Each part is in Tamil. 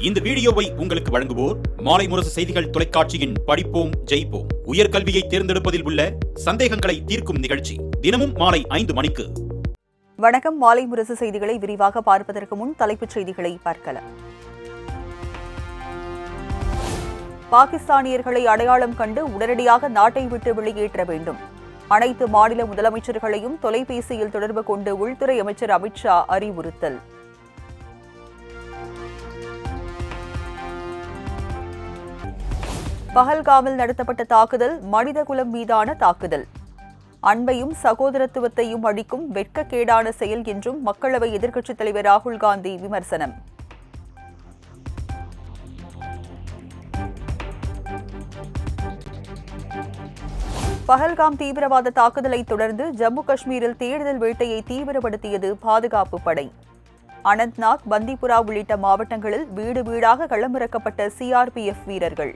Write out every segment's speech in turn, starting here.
இந்த வீடியோவை உங்களுக்கு வழங்குவோர் மாலை முரசு செய்திகள் தொலைக்காட்சியின் படிப்போம் ஜெயிப்போம் உயர்கல்வியை தேர்ந்தெடுப்பதில் உள்ள சந்தேகங்களை தீர்க்கும் நிகழ்ச்சி தினமும் மாலை 5 மணிக்கு. வணக்கம். மாலை முரசு செய்திகளை விரிவாக பார்ப்பதற்கு முன் தலைப்புச் செய்திகளை பார்க்கலாம். பாகிஸ்தானியர்களை அடையாளம் கண்டு உடனடியாக நாட்டை விட்டு வெளியேற்ற வேண்டும். அனைத்து மாநில முதலமைச்சர்களையும் தொலைபேசியில் தொடர்பு கொண்டு உள்துறை அமைச்சர் அமித்ஷா அறிவுறுத்தல். பஹல்காமில் நடத்தப்பட்ட தாக்குதல் மனிதகுலம் மீதான தாக்குதல். அன்பையும் சகோதரத்துவத்தையும் அழிக்கும் வெட்கக்கேடான செயல் என்றும் மக்களவை எதிர்க்கட்சித் தலைவர் ராகுல் காந்தி விமர்சனம். பஹல்காம் தீவிரவாத தாக்குதலை தொடர்ந்து ஜம்மு காஷ்மீரில் தேடுதல் வேட்டையை தீவிரப்படுத்தியது பாதுகாப்பு படை. அனந்த்நாக், பந்திபுரா உள்ளிட்ட மாவட்டங்களில் வீடு வீடாக களமிறக்கப்பட்ட சிஆர்பிஎஃப் வீரர்கள்.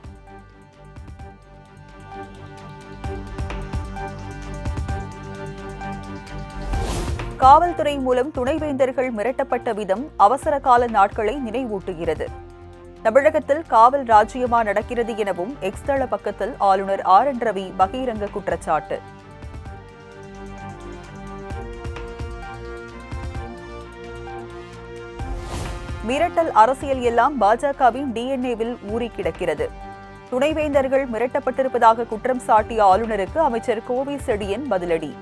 காவல்துறை மூலம் துணைவேந்தர்கள் மிரட்டப்பட்ட விதம் அவசர கால நாட்களை நினைவூட்டுகிறது. தமிழகத்தில் காவல் ராஜ்யமா நடக்கிறது எனவும் எக்ஸ் தள பக்கத்தில் ஆளுநர் RN ரவி பகிரங்க குற்றச்சாட்டு. மிரட்டல் அரசியல் எல்லாம் பாஜகவின் DNA-வில் ஊறி கிடக்கிறது. துணைவேந்தர்கள் மிரட்டப்பட்டிருப்பதாக குற்றம் சாட்டிய ஆளுநருக்கு அமைச்சர் கோவி செழியன் பதிலடி.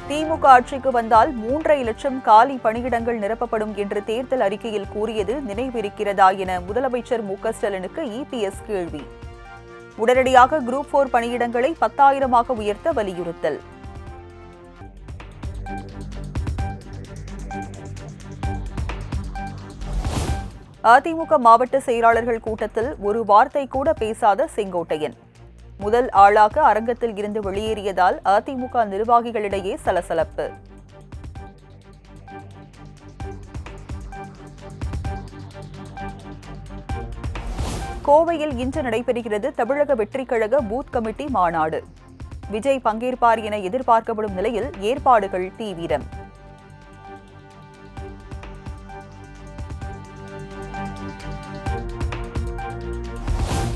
திமுக ஆட்சிக்கு வந்தால் 3.5 லட்சம் காலி பணியிடங்கள் நிரப்பப்படும் என்று தேர்தல் அறிக்கையில் கூறியது நினைவிருக்கிறதா என முதலமைச்சர் மு.க. ஸ்டாலினுக்கு EPS கேள்வி. உடனடியாக குரூப் 4 பணியிடங்களை 10,000ஆக உயர்த்த வலியுறுத்தல். அதிமுக மாவட்ட செயலாளர்கள் கூட்டத்தில் ஒரு வார்த்தை கூட பேசாத செங்கோட்டையன் முதல் ஆளாக அரங்கத்தில் இருந்து வெளியேறியதால் அதிமுக நிர்வாகிகளிடையே சலசலப்பு. கோவையில் இன்று நடைபெறுகிறது தமிழக வெற்றிக் கழக பூத் கமிட்டி மாநாடு. விஜய் பங்கேற்பார் என எதிர்பார்க்கப்படும் நிலையில் ஏற்பாடுகள் தீவிரம்.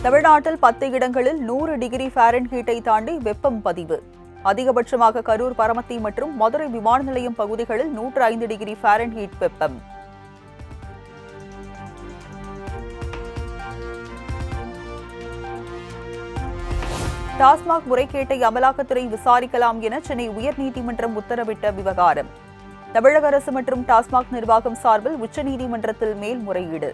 தமிழ்நாட்டில் 10 இடங்களில் 100 டிகிரி ஃபாரன்ஹீட்டை தாண்டி வெப்பம் பதிவு. அதிகபட்சமாக கரூர், பரமத்தி மற்றும் மதுரை விமான நிலையம் பகுதிகளில் 105 டிகிரி ஃபாரன்ஹீட் வெப்பம். டாஸ்மாக் முறைகேட்டை அமலாக்கத்துறை விசாரிக்கலாம் என சென்னை உயர்நீதிமன்றம் உத்தரவிட்ட விவகாரம். தமிழக அரசு மற்றும் டாஸ்மாக் நிர்வாகம் சார்பில் உச்சநீதிமன்றத்தில் மேல்முறையீடு.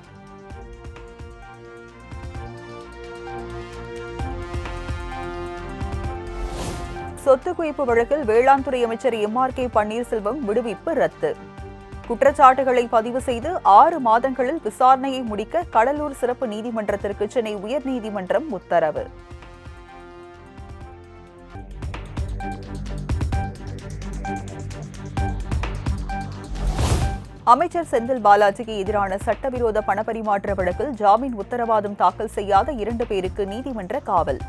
சொத்து குவிப்பு வழக்கில் வேளாண் துறை அமைச்சர் MRK பன்னீர்செல்வம் விடுவிப்பு ரத்து. குற்றச்சாட்டுகளை பதிவு செய்து 6 மாதங்களில் விசாரணையை முடிக்க கடலூர் சிறப்பு நீதிமன்றத்திற்கு சென்னை உயர்நீதிமன்றம் உத்தரவு. அமைச்சர் செந்தில் பாலாஜிக்கு எதிரான சட்டவிரோத பணப்பரிமாற்ற வழக்கில் ஜாமீன் உத்தரவாதம் தாக்கல் செய்யாத 2 பேருக்கு நீதிமன்ற காவல்.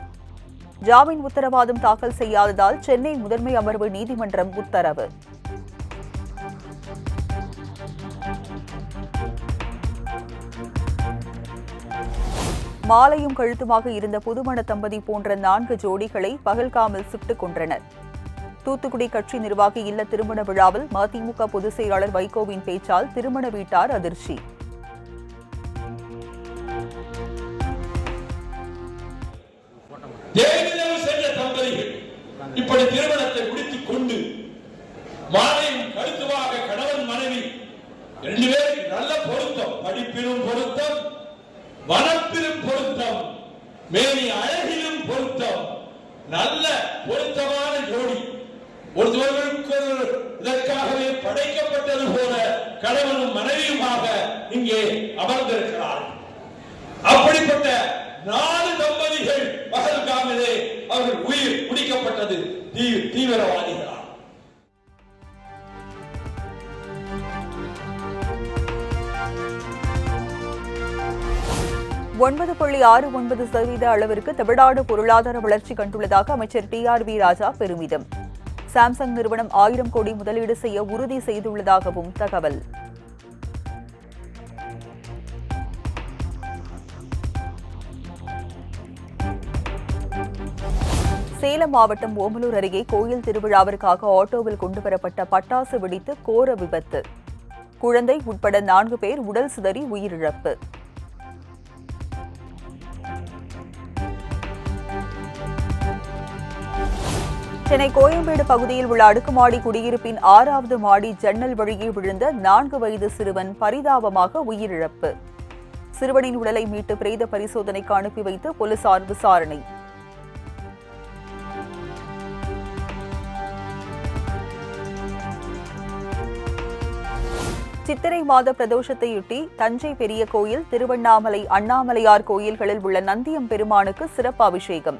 ஜாமீன் உத்தரவாதம் தாக்கல் செய்யாததால் சென்னை முதன்மை அமர்வு நீதிமன்றம் உத்தரவு. மாலையும் கழுத்துமாக இருந்த புதுமண தம்பதி போன்ற 4 ஜோடிகளை பகல்காமில் சுட்டுக் கொன்றனர். தூத்துக்குடி கட்சி நிர்வாகி இல்ல திருமண விழாவில் மதிமுக பொதுச் செயலாளர் வைகோவின் பேச்சால் திருமண வீட்டார் அதிர்ச்சி. இப்படி திருமணத்தை முடித்துக் கொண்டு மாலையும் கழுத்துமாக கணவன் மனைவி 2 பேரும் நல்ல பொருத்தம், படிப்பிலும் பொருத்தம், வனப்பிலும் பொருத்தம், மேனி அழகிலும் பொருத்தம், நல்ல பொருத்தமான ஜோடி. ஒருவருக்கு இதற்காகவே படைக்கப்பட்டது போல கணவனும் மனைவியுமாக இங்கே அமர்ந்திருக்கிறார்கள். அப்படிப்பட்ட 4 தம்பதிகள் பகல்காமிலே அவர்கள் உயிர் குடிக்கப்பட்டது தீவிரவாதிகளால். 9.69% அளவிற்கு தமிழ்நாடு பொருளாதார வளர்ச்சி கண்டுள்ளதாக அமைச்சர் TRV ராஜா பெருமிதம். சாம்சங் நிறுவனம் 1000 கோடி முதலீடு செய்ய உறுதி செய்துள்ளதாகவும் தகவல். சேலம் மாவட்டம் ஓமலூர் அருகே கோயில் திருவிழாவிற்காக ஆட்டோவில் கொண்டுவரப்பட்ட பட்டாசு வெடித்து கோர விபத்து. குழந்தை உட்பட 4 பேர் உடல் சிதறி உயிரிழப்பு. சென்னை கோயம்பேடு பகுதியில் உள்ள அடுக்குமாடி குடியிருப்பின் 6வது மாடி ஜன்னல் வழியே விழுந்த 4 வயது சிறுவன் பரிதாபமாக உயிரிழப்பு. சிறுவனின் உடலை மீட்டு பிரேத பரிசோதனைக்கு அனுப்பி வைத்து போலீசார் விசாரணை. சித்திரை மாத பிரதோஷத்தையொட்டி தஞ்சை பெரிய கோயில், திருவண்ணாமலை அண்ணாமலையார் கோயில்களில் உள்ள நந்தியம் பெருமானுக்கு சிறப்பு அபிஷேகம்.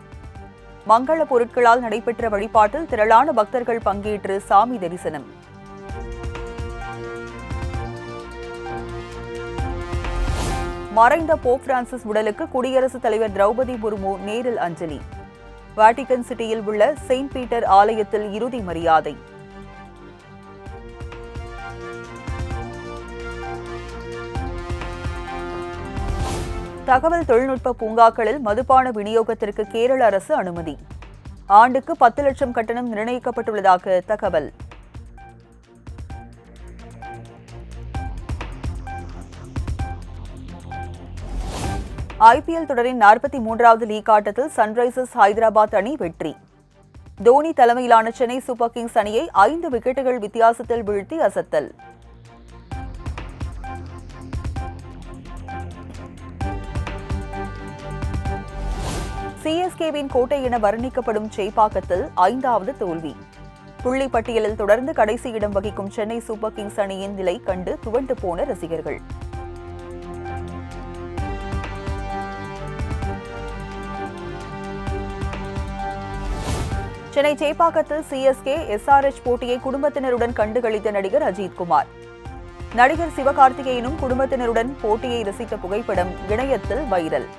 மங்கள பொருட்களால் நடைபெற்ற வழிபாட்டில் திரளான பக்தர்கள் பங்கேற்று சாமி தரிசனம். மறைந்த போப் பிரான்சிஸ் உடலுக்கு குடியரசுத் தலைவர் திரௌபதி முர்மு நேரில் அஞ்சலி. வாட்டிகன் சிட்டியில் உள்ள செயின்ட் பீட்டர் ஆலயத்தில் இறுதி மரியாதை. தகவல் தொழில்நுட்ப பூங்காக்களில் மதுபான விநியோகத்திற்கு கேரள அரசு அனுமதி. ஆண்டுக்கு 10 லட்சம் கட்டணம் நிர்ணயிக்கப்பட்டுள்ளதாக தகவல். ஐபிஎல் தொடரின் 43வது லீக் ஆட்டத்தில் சன்ரைசர்ஸ் ஹைதராபாத் அணி வெற்றி. தோனி தலைமையிலான சென்னை சூப்பர் கிங்ஸ் அணியை 5 விக்கெட்டுகள் வித்தியாசத்தில் வீழ்த்தி அசத்தல். சிஎஸ்கேவின் கோட்டை என வர்ணிக்கப்படும் சேப்பாக்கத்தில் 5வது தோல்வி. புள்ளி பட்டியலில் தொடர்ந்து கடைசி இடம் வகிக்கும் சென்னை சூப்பர் கிங்ஸ் அணியின் நிலை கண்டு துவண்டு போன ரசிகர்கள். சென்னை சேப்பாக்கத்தில் சிஎஸ்கே எஸ்ஆர்எச் போட்டியை குடும்பத்தினருடன் கண்டுகளித்த நடிகர் அஜித்குமார். நடிகர் சிவகார்த்திகேயனும் குடும்பத்தினருடன் போட்டியை ரசித்த புகைப்படம் இணையத்தில் வைரல்.